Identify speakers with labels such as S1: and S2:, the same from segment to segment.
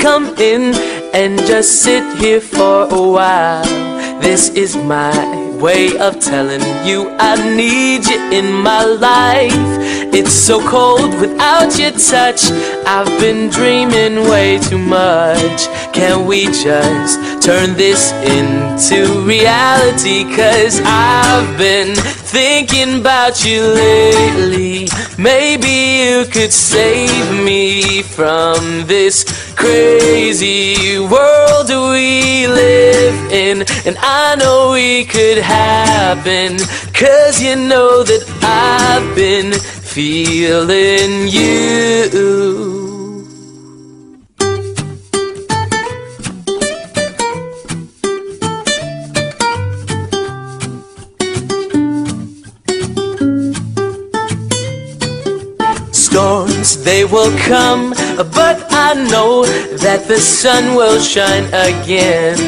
S1: come in and just sit here for a while. This is my way of telling you I need you in my life. It's so cold without your touch. I've been dreaming way too much. Can we just turn this into reality? 'Cause I've been thinking about you lately. Maybe you could save me from this crazy world we live in. And I know we could happen, 'cause you know that I've been feeling you. Storms, they will come, but I know that the sun will shine again.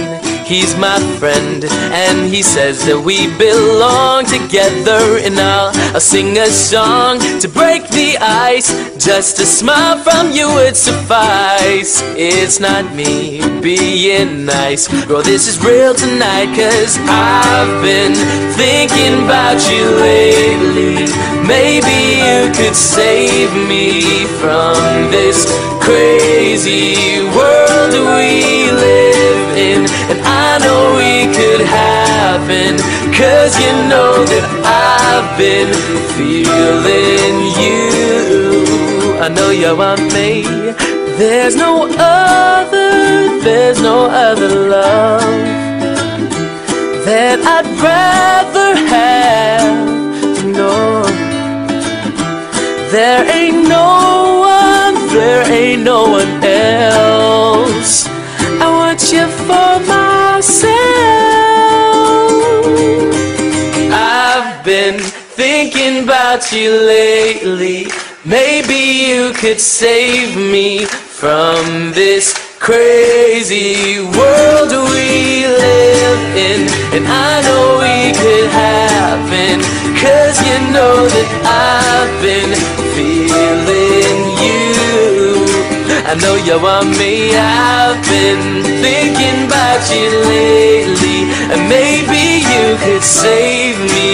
S1: He's my friend, and he says that we belong together. And I'll sing a song to break the ice. Just a smile from you would suffice. It's not me being nice, girl, this is real tonight. 'Cause I've been thinking about you lately. Maybe you could save me from this crazy world we live in. And I know we could happen, 'cause you know that I've been feeling you. I know you want me. There's no other love that I'd rather have. No, there ain't no one else. I want you for myself. I've been thinking about you lately. Maybe you could save me from this crazy world we live in. And I know we could happen, 'cause you know that I've been feeling you. I know you want me. I've been thinking about you lately. And maybe you could save me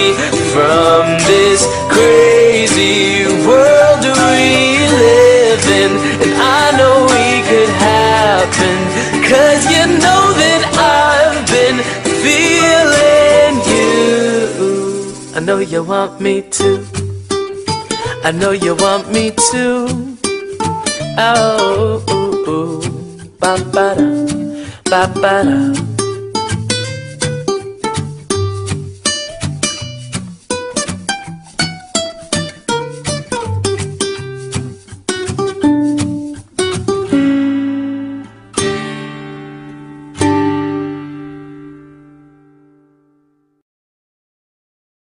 S1: from this crazy world we live in. And I know we could happen, 'cause you know that I've been feeling you. I know you want me to. I know you want me to. Oh, ba ba da, ba ba da.